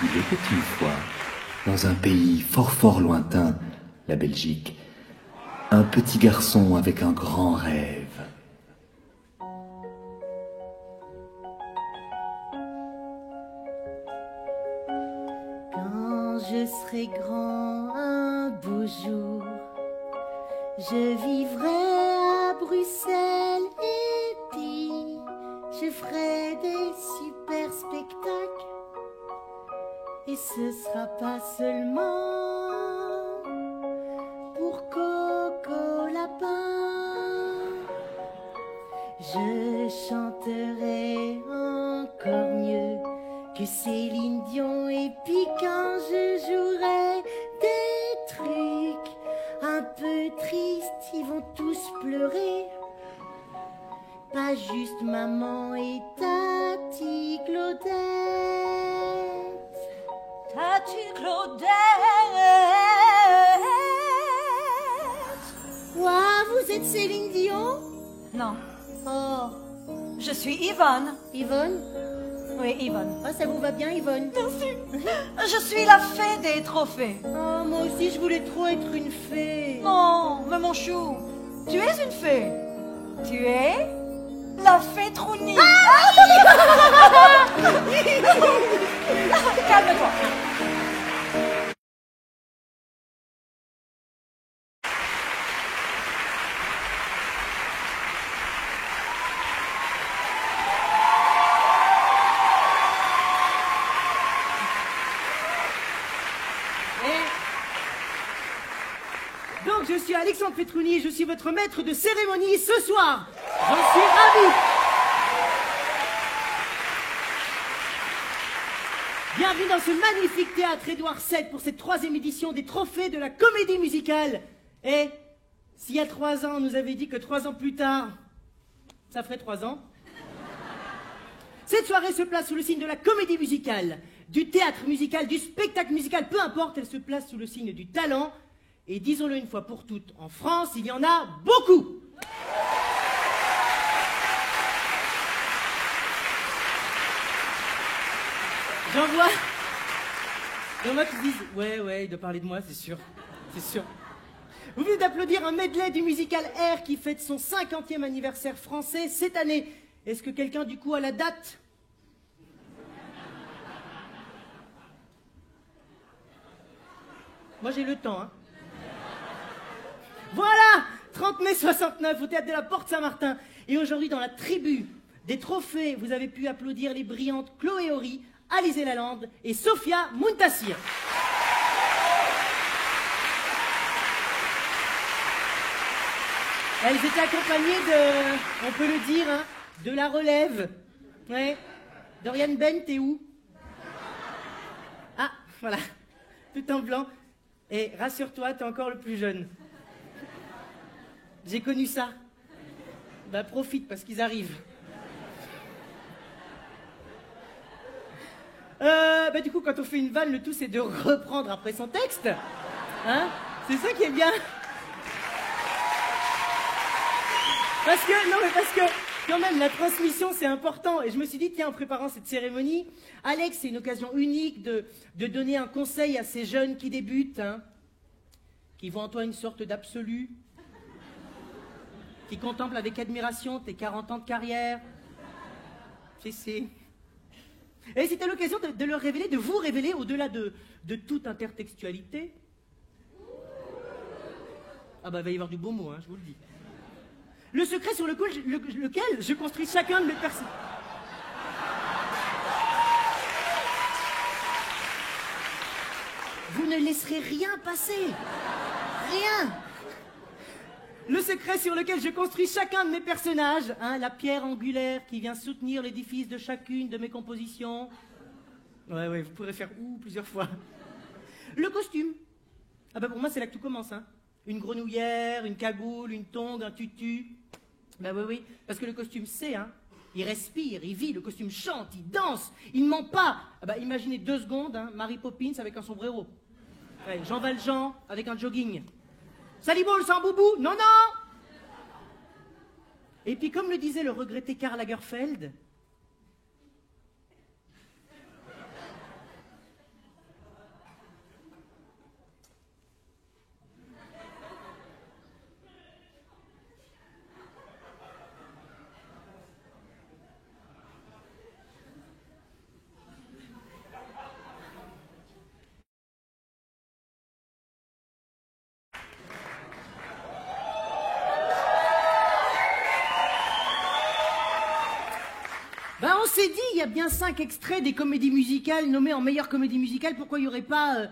Il était une fois, dans un pays fort fort lointain, la Belgique, un petit garçon avec un grand rêve. Quand je serai grand un beau jour, je vivrai à Bruxelles et puis je ferai des super spectacles. Et ce sera pas seulement pour Coco Lapin. Je chanterai encore mieux que Céline Dion. Et puis quand je jouerai des trucs un peu tristes, ils vont tous pleurer. Pas juste maman et Tati Claudette. Tati Claudette. Ouah, vous êtes Céline Dion? Non, Oh, je suis Yvonne. Yvonne? Oui, Yvonne. Ah, ça vous va bien, Yvonne? Merci. Je suis la fée des trophées. Oh, moi aussi, je voulais trop être une fée. Non, mais mon chou, tu es une fée. Tu es la fée Trounie. Calme-toi. Donc je suis Alexandre Petrouni et je suis votre maître de cérémonie ce soir. J'en suis ravi. Bienvenue dans ce magnifique théâtre Édouard VII pour cette 3e édition des trophées de la comédie musicale. Et s'il y a 3 ans, on nous avait dit que 3 ans plus tard, ça ferait 3 ans. Cette soirée se place sous le signe de la comédie musicale, du théâtre musical, du spectacle musical, peu importe, elle se place sous le signe du talent. Et disons-le une fois pour toutes, en France, il y en a beaucoup. J'en vois. Il y en a qui se disent, ouais, il doit parler de moi, c'est sûr. C'est sûr. Vous venez d'applaudir un medley du musical Air qui fête son 50e anniversaire français cette année. Est-ce que quelqu'un, du coup, a la date? Moi, j'ai le temps, hein. Voilà, 30 mai 69 au théâtre de la Porte Saint-Martin. Et aujourd'hui, dans la tribu des trophées, vous avez pu applaudir les brillantes Chloé Horry, Alizé Lalande et Sophia Muntassir. Elles étaient accompagnées de, on peut le dire, hein, de la relève. Ouais. Dorian Ben, t'es où? Ah, voilà, tout en blanc. Et rassure-toi, t'es encore le plus jeune. J'ai connu ça. Bah profite parce qu'ils arrivent. Bah du coup quand on fait une vanne, le tout c'est de reprendre après son texte. Hein? C'est ça qui est bien. Parce que quand même la transmission c'est important. Et je me suis dit tiens en préparant cette cérémonie, Alex c'est une occasion unique de donner un conseil à ces jeunes qui débutent, hein, qui voient en toi une sorte d'absolu. Qui contemple avec admiration tes 40 ans de carrière. C'est. Et c'était l'occasion de leur révéler, de vous révéler, au-delà de toute intertextualité. Ah bah, il va y avoir du beau mot, hein, je vous le dis. Le secret sur lequel je construis chacun de mes personnages. Vous ne laisserez rien passer. Rien. Le secret sur lequel je construis chacun de mes personnages, hein, la pierre angulaire qui vient soutenir l'édifice de chacune de mes compositions. Ouais, vous pourrez faire plusieurs fois. Le costume. Ah bah pour moi c'est là que tout commence, hein. Une grenouillère, une cagoule, une tongue, un tutu. Bah oui, parce que le costume c'est, hein, il respire, il vit, le costume chante, il danse, il ne ment pas. Ah bah imaginez 2 secondes, hein, Mary Poppins avec un sombrero. Ouais, Jean Valjean avec un jogging. Salibol sans boubou, non. Et puis comme le disait le regretté Karl Lagerfeld, Ben on s'est dit, il y a bien 5 extraits des comédies musicales nommées en meilleure comédie musicale, pourquoi il n'y aurait pas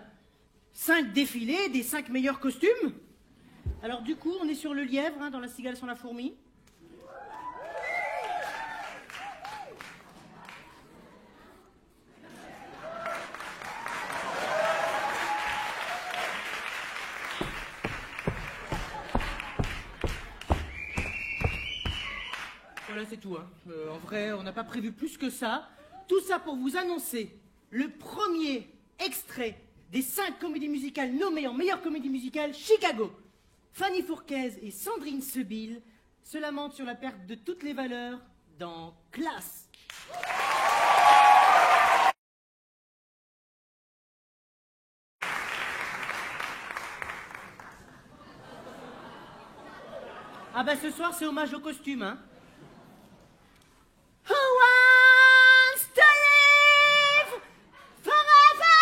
5 défilés des 5 meilleurs costumes? Alors du coup, on est sur le lièvre, hein, dans La cigale sans la fourmi. Voilà, c'est tout. Hein. En vrai, on n'a pas prévu plus que ça. Tout ça pour vous annoncer le premier extrait des 5 comédies musicales nommées en meilleure comédie musicale, Chicago. Fanny Fourquez et Sandrine Sebille se lamentent sur la perte de toutes les valeurs dans Classe. Ah bah ce soir c'est hommage au costume, hein. Who wants to live forever?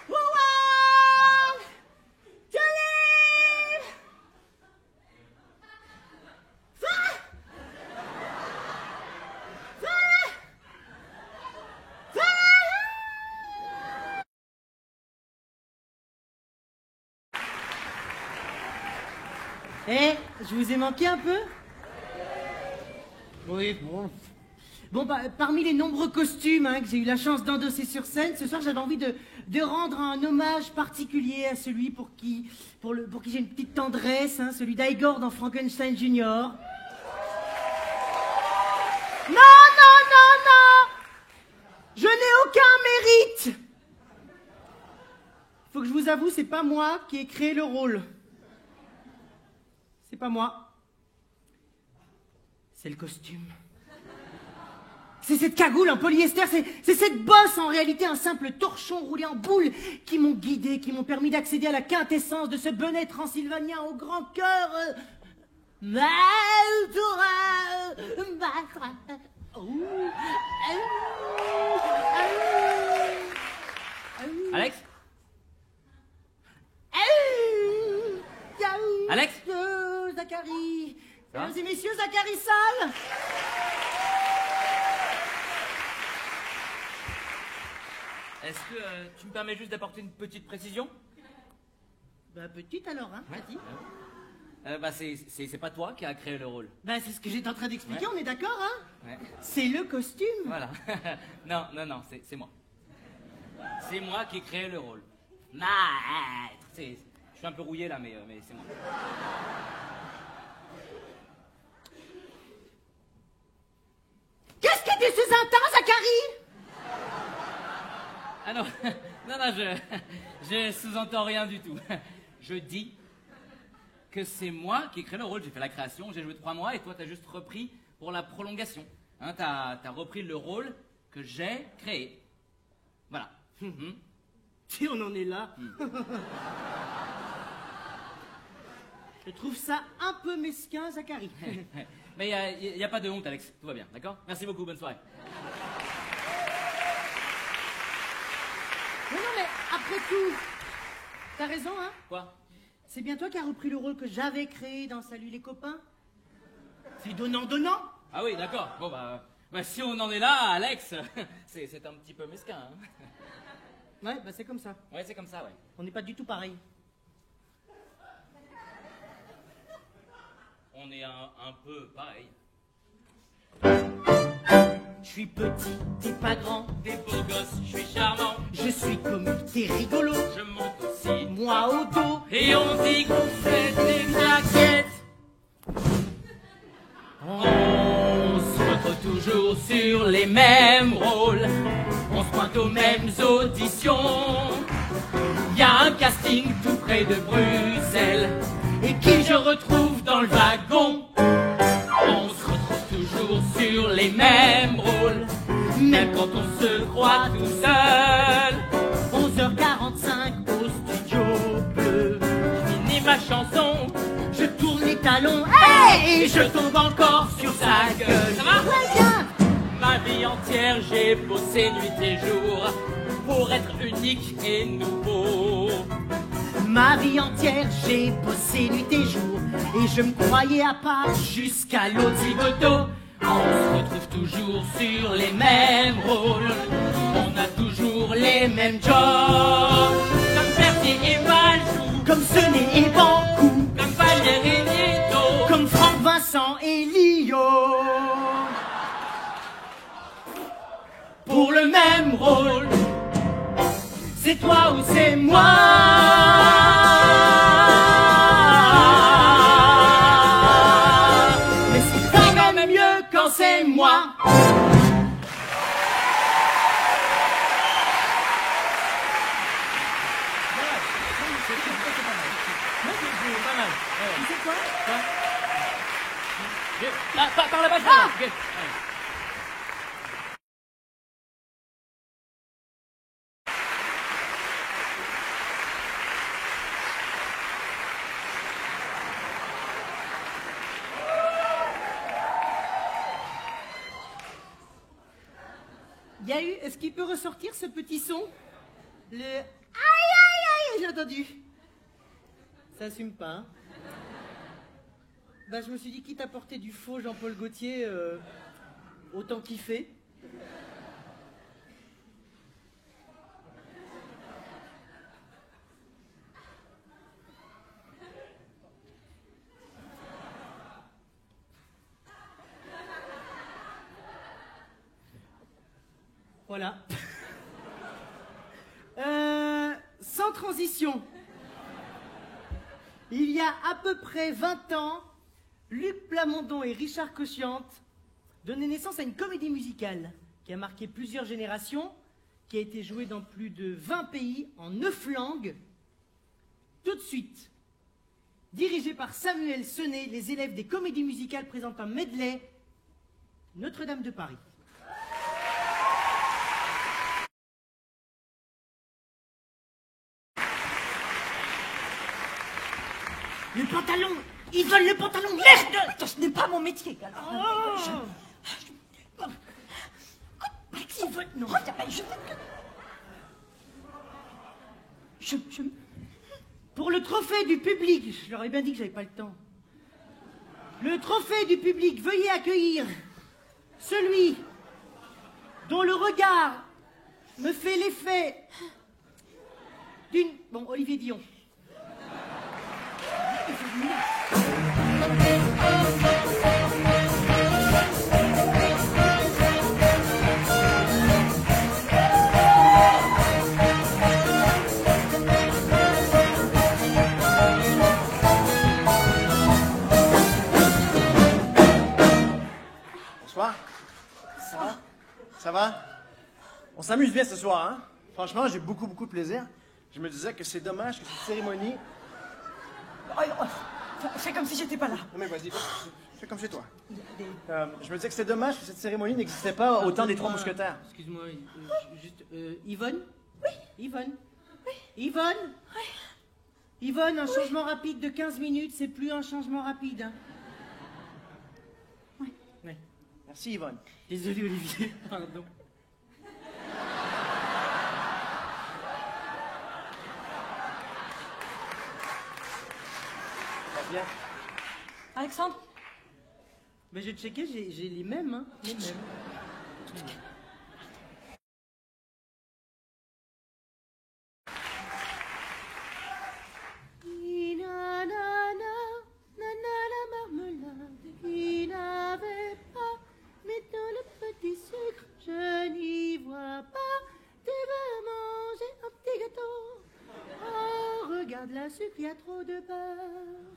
Who wants to live Eh, je vous ai manqué un peu? Oui, bon. Bon, bah, parmi les nombreux costumes hein, que j'ai eu la chance d'endosser sur scène, ce soir j'avais envie de rendre un hommage particulier à celui pour qui j'ai une petite tendresse, hein, celui d'Igor dans Frankenstein Junior. Non, non, non, non! Je n'ai aucun mérite! Faut que je vous avoue, c'est pas moi qui ai créé le rôle. C'est pas moi. C'est le costume. C'est cette cagoule en polyester, c'est cette bosse en réalité, un simple torchon roulé en boule qui m'ont guidé, qui m'ont permis d'accéder à la quintessence de ce bonnet transylvanien au grand cœur. Alex? Alex? Zachary. Mesdames et messieurs, Zachary Sall. Est-ce que tu me permets juste d'apporter une petite précision? Bah petite alors, hein, vas-y. Bah c'est pas toi qui as créé le rôle. Bah c'est ce que j'étais en train d'expliquer, on est d'accord, hein? Ouais. C'est le costume. Voilà. Non, c'est moi. C'est moi qui ai créé le rôle. Maître. Je suis un peu rouillé là, mais c'est moi. Qu'est-ce que tu sous entends, Zachary? Ah non, je sous-entends rien du tout. Je dis que c'est moi qui ai créé le rôle. J'ai fait la création, j'ai joué 3 mois et toi t'as juste repris pour la prolongation. Hein, t'as repris le rôle que j'ai créé. Voilà. Si on en est là. Je trouve ça un peu mesquin, Zachary. Mais il n'y a pas de honte, Alex. Tout va bien, d'accord? Merci beaucoup, bonne soirée. Non, mais après tout, t'as raison, hein? Quoi? C'est bien toi qui as repris le rôle que j'avais créé dans Salut les copains? C'est donnant-donnant? Ah oui, d'accord. Bon, bah si on en est là, Alex, c'est un petit peu mesquin. Hein. Ouais, bah c'est comme ça. Ouais, c'est comme ça, ouais. On n'est pas du tout pareil. On est un peu pareil. Je suis petit, t'es pas grand. T'es beau gosse, je suis charmant. Je suis comique, t'es rigolo. Je monte aussi. Moi au dos. Et on dit qu'on fait des claquettes. On se retrouve toujours sur les mêmes rôles. On se pointe aux mêmes auditions. Y a un casting tout près de Bruxelles. Et qui je retrouve dans le wagon. On se retrouve toujours sur les mêmes rôles. Même quand on se croit tout seul. 11h45 au studio bleu. Je finis ma chanson. Je tourne les talons. Et je tombe encore sur sa gueule. Ça va? Ouais, bien. Ma vie entière, j'ai bossé nuit et jour pour être unique et nouveau. Ma vie entière, j'ai bossé nuit et jour, et je me croyais à part Jusqu'à l'autre zigoto, on se retrouve toujours sur les mêmes rôles. On a toujours les mêmes jobs. Comme Fertier et Valjoux, comme Senet et Bancou, comme Valère et Nieto, comme Franck Vincent et Lio. pour le même rôle. C'est toi ou c'est moi. Mais c'est quand même mieux quand c'est moi. Tu sais quoi? Là, par là-bas, je Il y a eu, est-ce qu'il peut ressortir ce petit son? Le aïe aïe aïe, j'ai entendu. Ça assume pas, hein? Bah, je me suis dit, quitte à porter du faux Jean-Paul Gaultier, autant kiffer. Voilà. Sans transition. Il y a à peu près 20 ans, Luc Plamondon et Richard Cochiante donnaient naissance à une comédie musicale qui a marqué plusieurs générations, qui a été jouée dans plus de 20 pays en 9 langues. Tout de suite, dirigé par Samuel Senet, les élèves des comédies musicales présentent un medley Notre-Dame de Paris. Le pantalon! Ils veulent le pantalon! Merde! Attends, ce n'est pas mon métier, alors. Ils veulent... Non. Pour le trophée du public, je leur ai bien dit que j'avais pas le temps. Le trophée du public, veuillez accueillir celui dont le regard me fait l'effet d'une... Bon, Olivier Dion. Bonsoir. Ça va? Ça va? On s'amuse bien ce soir, hein? Franchement, j'ai beaucoup de plaisir. Je me disais que c'est dommage que cette cérémonie... Fais comme si j'étais pas là. Non mais vas-y, fais comme chez toi. Je me disais que c'est dommage que cette cérémonie n'existait pas au temps des Trois Mousquetaires. Excuse-moi, juste... Yvonne? Oui. Yvonne? Oui. Yvonne? Oui. Yvonne, un changement rapide de 15 minutes, c'est plus un changement rapide. Hein. Oui. Ouais. Merci Yvonne. Désolé Olivier, pardon. Bien. Alexandre? Mais j'ai checké, j'ai les mêmes, hein. Les mêmes. La marmelade, il n'avait pas, mais dans le petit sucre, je n'y vois pas. Tu veux manger un petit gâteau? Oh, regarde la sucre, il y a trop de beurre.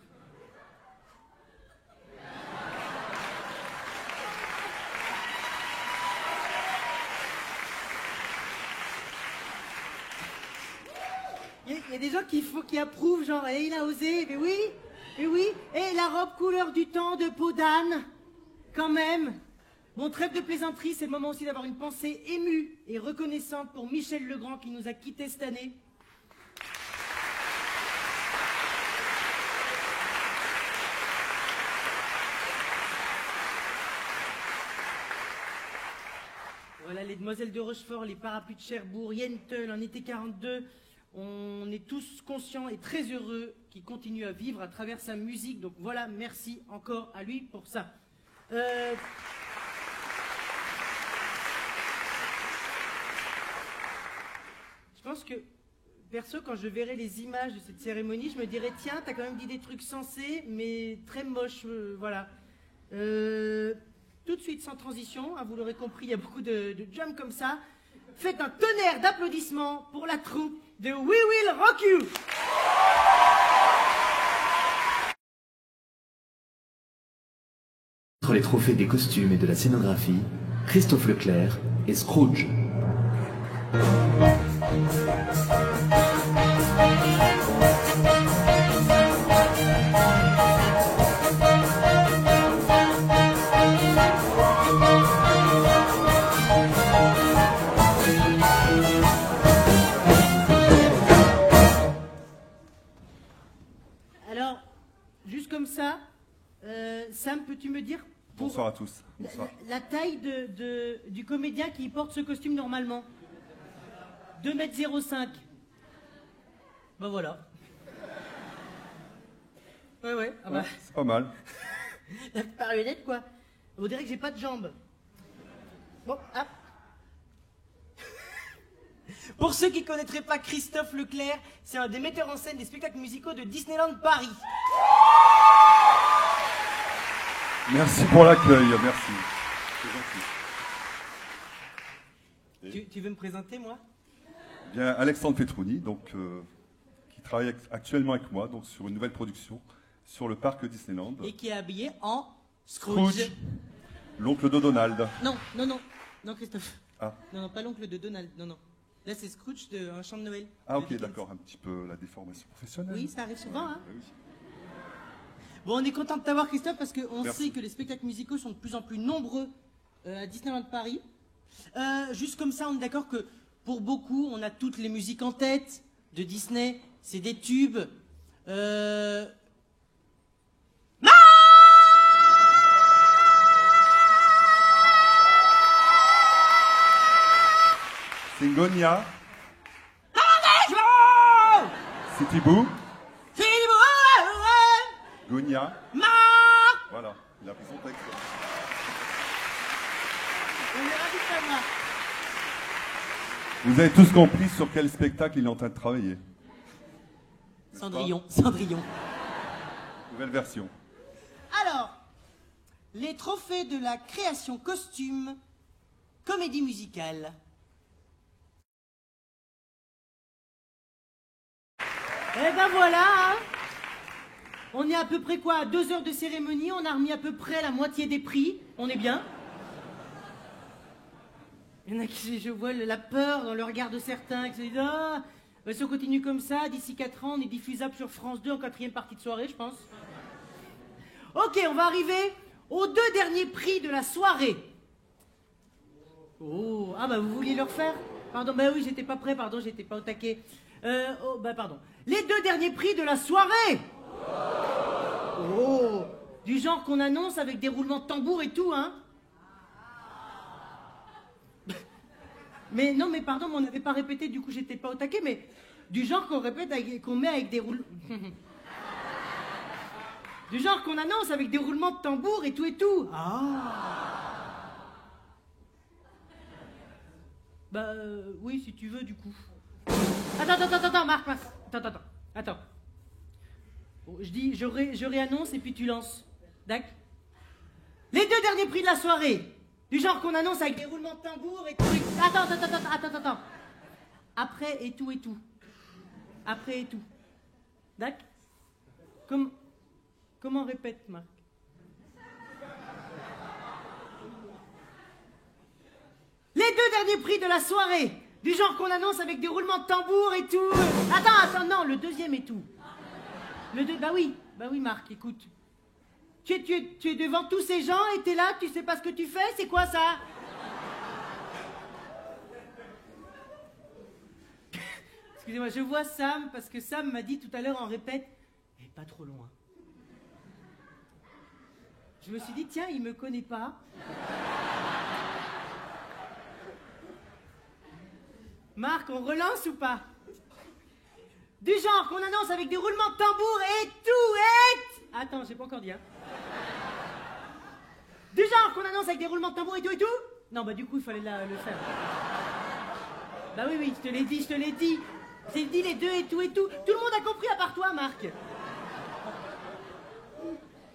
Il y a des gens qui approuvent, genre, il a osé, mais oui, et la robe couleur du temps de peau d'âne, quand même. Bon, trêve de plaisanterie, c'est le moment aussi d'avoir une pensée émue et reconnaissante pour Michel Legrand qui nous a quittés cette année. Voilà, les demoiselles de Rochefort, les parapluies de Cherbourg, Yentl, en été 42, On est tous conscients et très heureux qu'il continue à vivre à travers sa musique. Donc voilà, merci encore à lui pour ça. Je pense que, perso, quand je verrai les images de cette cérémonie, je me dirais, tiens, t'as quand même dit des trucs sensés, mais très moches, voilà. Tout de suite, sans transition, hein, vous l'aurez compris, il y a beaucoup de jumps comme ça. Faites un tonnerre d'applaudissements pour la troupe de We Will Rock You. Entre les trophées des costumes et de la scénographie, Christophe Leclerc et Scrooge. Alors, juste comme ça, Sam, peux-tu me dire pour Bonsoir à tous. Bonsoir. la taille du comédien qui porte ce costume normalement? 2,05 m. Ben voilà. Ouais, ah bah, Ouais, c'est pas mal. la marionnette quoi. On dirait que j'ai pas de jambes. Bon, hop. Pour ceux qui ne connaîtraient pas Christophe Leclerc, c'est un des metteurs en scène des spectacles musicaux de Disneyland Paris. Merci pour l'accueil, merci. C'est gentil. Tu veux me présenter, moi? Bien, Alexandre Petrouni, donc, qui travaille actuellement avec moi donc, sur une nouvelle production sur le parc Disneyland. Et qui est habillé en Scrooge. Scrooge, l'oncle de Donald. Non, Christophe. Ah. Non, pas l'oncle de Donald, non. Là, c'est Scrooge de Un chant de Noël. Ah ok, d'accord, un petit peu la déformation professionnelle. Oui, ça arrive souvent, hein. Oui. Bon, on est content de t'avoir, Christophe, parce qu'on Merci. sait que les spectacles musicaux sont de plus en plus nombreux à Disneyland Paris. Juste comme ça, on est d'accord que pour beaucoup, on a toutes les musiques en tête de Disney. C'est des tubes. Singonia. City Boo. Gonia. Voilà, il a pris son texte. On est ravis de t'avoir. Vous avez tous compris sur quel spectacle il est en train de travailler. N'est-ce pas? Cendrillon. Nouvelle version. Alors, les trophées de la création costume, comédie musicale. Eh ben voilà, hein. On est à peu près quoi, à 2 heures de cérémonie, on a remis à peu près la moitié des prix, on est bien. Il y en a qui, je vois la peur dans le regard de certains, qui se disent « Ah, si on continue comme ça, d'ici 4 ans, on est diffusable sur France 2 en 4e partie de soirée, je pense. » Ok, on va arriver aux 2 derniers prix de la soirée. Oh, ah bah vous vouliez le refaire? Pardon, bah oui, j'étais pas prêt, pardon, j'étais pas au taquet. Oh, bah pardon. Les 2 derniers prix de la soirée. Oh, du genre qu'on annonce avec des roulements de tambour et tout, hein. Mais non, mais pardon, mais on n'avait pas répété, du coup j'étais pas au taquet, mais du genre qu'on répète, qu'on met avec des roulements... Du genre qu'on annonce avec des roulements de tambour et tout. Ah. Bah oui, si tu veux, du coup. Attends, Marc. Attends. Bon, je dis, je réannonce et puis tu lances. D'accord? Les 2 derniers prix de la soirée. Du genre qu'on annonce avec des roulements de tambour et tout. Attends. Après et tout. Après et tout. D'accord? Comment on répète, Marc? Les 2 derniers prix de la soirée. Du genre qu'on annonce avec des roulements de tambour et tout. Attends, non, le 2e et tout. Bah oui, Marc, écoute. Tu es devant tous ces gens et t'es là, tu sais pas ce que tu fais, c'est quoi ça? Excusez-moi, je vois Sam, parce que Sam m'a dit tout à l'heure en répète, mais pas trop loin. Je me suis dit, tiens, il me connaît pas. Marc, on relance ou pas? Du genre qu'on annonce avec des roulements de tambour et tout, et... Attends, j'ai pas encore dit, hein. Du genre qu'on annonce avec des roulements de tambour et tout. Non, bah du coup, il fallait le faire. Bah oui, je te l'ai dit. J'ai dit les deux et tout. Tout le monde a compris à part toi, Marc.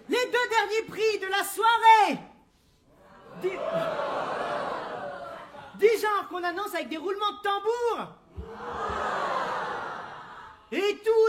Les 2 derniers prix de la soirée. Du genre qu'on annonce avec des roulements de tambour. Et tout.